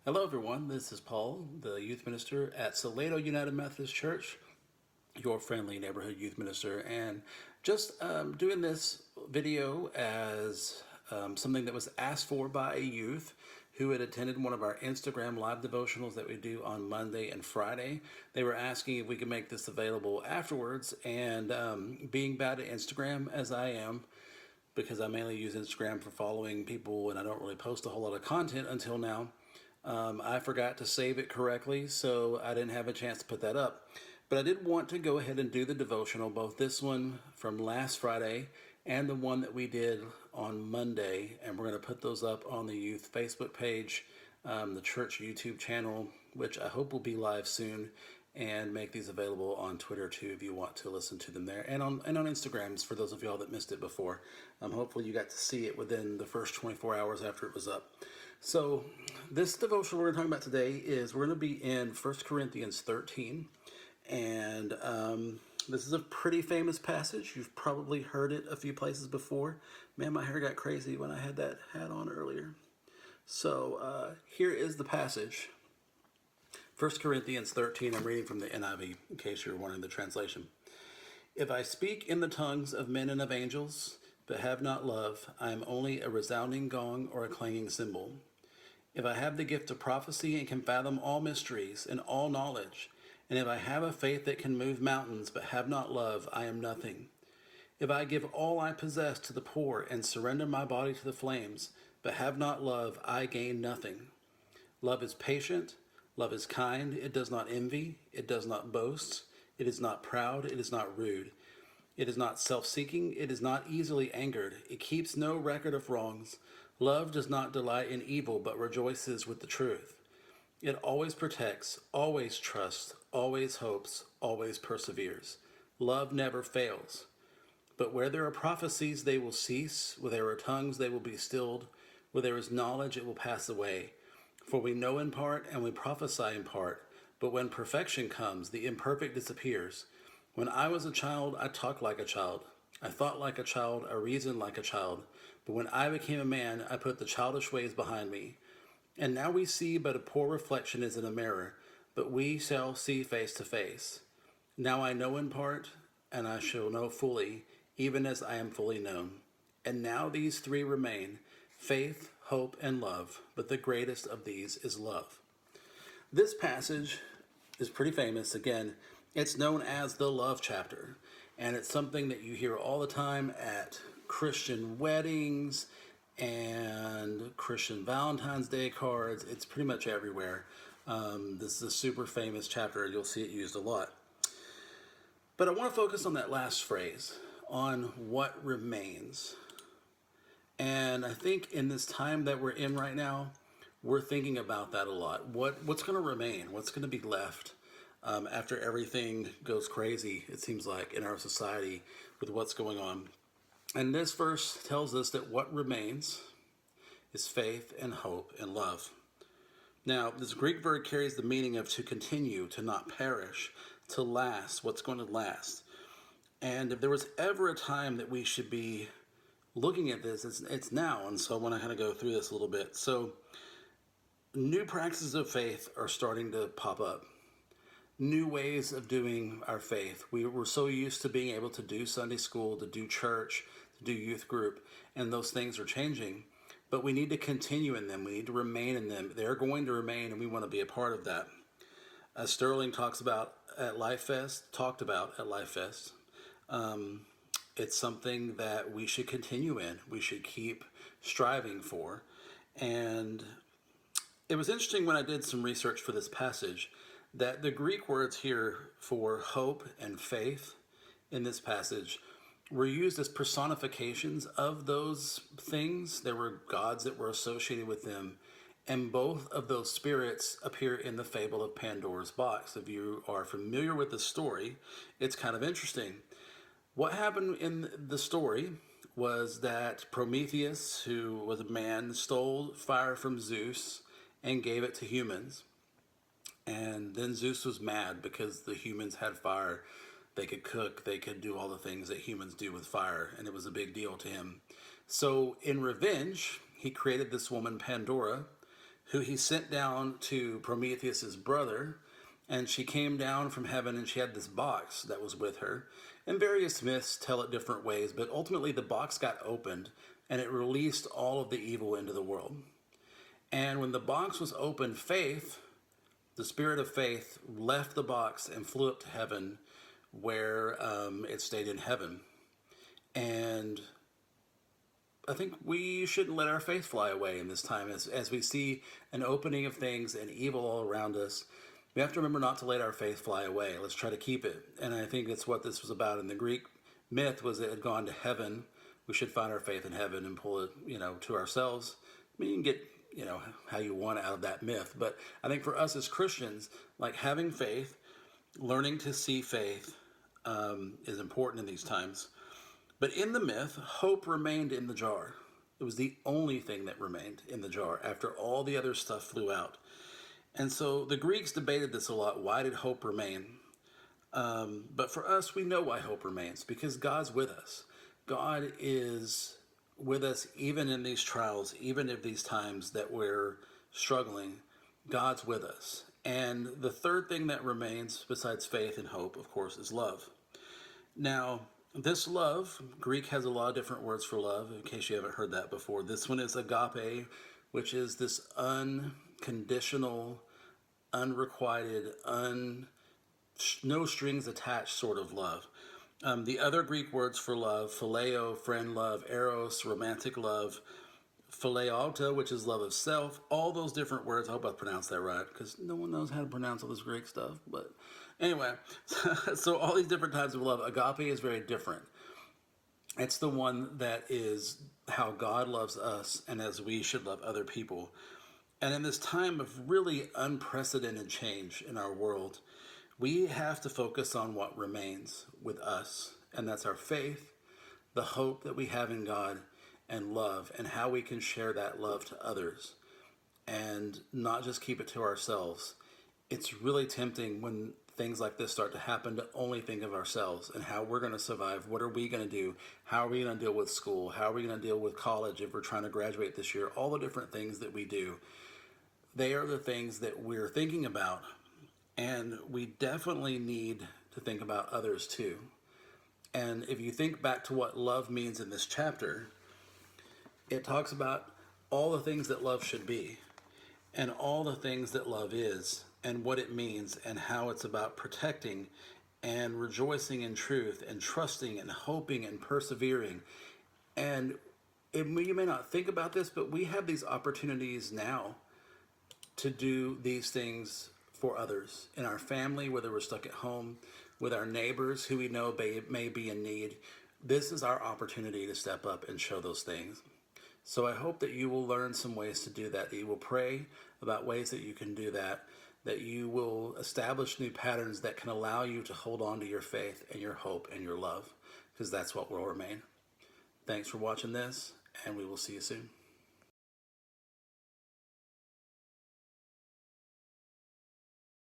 Hello, everyone. This is Paul, the youth minister at Salado United Methodist Church, your friendly neighborhood youth minister, and just doing this video as something that was asked for by a youth who had attended one of our Instagram live devotionals that we do on Monday and Friday. They were asking if we could make this available afterwards, and being bad at Instagram as I am, because I mainly use Instagram for following people and I don't really post a whole lot of content until now. I forgot to save it correctly, so I didn't have a chance to put that up. But I did want to go ahead and do the devotional, both this one from last Friday and the one that we did on Monday. And we're going to put those up on the youth Facebook page, the church YouTube channel, which I hope will be live soon, and make these available on Twitter too if you want to listen to them there, and on Instagrams for those of y'all that missed it before. Hopefully you got to see it within the first 24 hours after it was up. So this devotion we're going to talk about today is we're going to be in 1 Corinthians 13, and this is a pretty famous passage. You've probably heard it a few places before. Man, my hair got crazy when I had that hat on earlier. So here is the passage. 1 Corinthians 13, I'm reading from the NIV, in case you're wondering the translation. If I speak in the tongues of men and of angels, but have not love, I am only a resounding gong or a clanging cymbal. If I have the gift of prophecy and can fathom all mysteries and all knowledge, and if I have a faith that can move mountains, but have not love, I am nothing. If I give all I possess to the poor and surrender my body to the flames, but have not love, I gain nothing. Love is patient. Love is kind, it does not envy, it does not boast, it is not proud, it is not rude. It is not self-seeking, it is not easily angered, it keeps no record of wrongs. Love does not delight in evil, but rejoices with the truth. It always protects, always trusts, always hopes, always perseveres. Love never fails. But where there are prophecies, they will cease, where there are tongues, they will be stilled, where there is knowledge, it will pass away. For we know in part and we prophesy in part, but when perfection comes, the imperfect disappears. When I was a child, I talked like a child. I thought like a child, I reasoned like a child. But when I became a man, I put the childish ways behind me. And now we see but a poor reflection as in a mirror, but we shall see face to face. Now I know in part, and I shall know fully, even as I am fully known. And now these three remain, faith, hope, and love, but the greatest of these is love. This passage is pretty famous. Again, it's known as the love chapter, and it's something that you hear all the time at Christian weddings and Christian Valentine's Day cards. It's pretty much everywhere. This is a super famous chapter. You'll see it used a lot. But I want to focus on that last phrase, on what remains. And I think in this time that we're in right now, we're thinking about that a lot. What's going to remain? What's going to be left after everything goes crazy, it seems like, in our society with what's going on? And this verse tells us that what remains is faith and hope and love. Now, this Greek word carries the meaning of to continue, to not perish, to last, what's going to last. And if there was ever a time that we should be looking at this, it's now. And so I want to kind of go through this a little bit. So new practices of faith are starting to pop up. New ways of doing our faith. We were so used to being able to do Sunday school, to do church, to do youth group, and those things are changing. But we need to continue in them. We need to remain in them. They're going to remain, and we want to be a part of that. As Sterling talked about at Life Fest, it's something that we should continue in. We should keep striving for. And it was interesting when I did some research for this passage that the Greek words here for hope and faith in this passage were used as personifications of those things. There were gods that were associated with them. And both of those spirits appear in the fable of Pandora's box. If you are familiar with the story, it's kind of interesting. What happened in the story was that Prometheus, who was a man, stole fire from Zeus and gave it to humans. And then Zeus was mad because the humans had fire. They could cook, they could do all the things that humans do with fire, and it was a big deal to him. So in revenge, he created this woman, Pandora, who he sent down to Prometheus's brother, and she came down from heaven and she had this box that was with her. And various myths tell it different ways, but ultimately the box got opened and it released all of the evil into the world. And when the box was opened, faith, the spirit of faith, left the box and flew up to heaven, where it stayed in heaven. And I think we shouldn't let our faith fly away in this time. As we see an opening of things and evil all around us, we have to remember not to let our faith fly away. Let's try to keep it. And I think that's what this was about. In the Greek myth was it had gone to heaven. We should find our faith in heaven and pull it, to ourselves. I mean, you can get, how you want out of that myth. But I think for us as Christians, like having faith, learning to see faith is important in these times. But in the myth, hope remained in the jar. It was the only thing that remained in the jar after all the other stuff flew out. And so the Greeks debated this a lot. Why did hope remain? But for us, we know why hope remains, because God's with us. God is with us even in these trials, even in these times that we're struggling. God's with us. And the third thing that remains, besides faith and hope, of course, is love. Now, this love, Greek has a lot of different words for love, in case you haven't heard that before. This one is agape, which is this unconditional, unrequited, no strings attached sort of love. The other Greek words for love, phileo, friend love, eros, romantic love, philauta, which is love of self, all those different words. I hope I pronounced that right, because no one knows how to pronounce all this Greek stuff. But anyway, so all these different types of love. Agape is very different. It's the one that is how God loves us and as we should love other people. And in this time of really unprecedented change in our world, we have to focus on what remains with us. And that's our faith, the hope that we have in God, and love, and how we can share that love to others and not just keep it to ourselves. It's really tempting when things like this start to happen to only think of ourselves and how we're going to survive. What are we going to do? How are we going to deal with school? How are we going to deal with college if we're trying to graduate this year? All the different things that we do, they are the things that we're thinking about, and we definitely need to think about others too. And if you think back to what love means in this chapter, it talks about all the things that love should be and all the things that love is and what it means and how it's about protecting and rejoicing in truth and trusting and hoping and persevering. And you may not think about this, but we have these opportunities now to do these things for others in our family, whether we're stuck at home, with our neighbors who we know may be in need. This is our opportunity to step up and show those things. So I hope that you will learn some ways to do that you will pray about ways that you can do that you will establish new patterns that can allow you to hold on to your faith and your hope and your love, because that's what will remain. Thanks for watching this, and we will see you soon.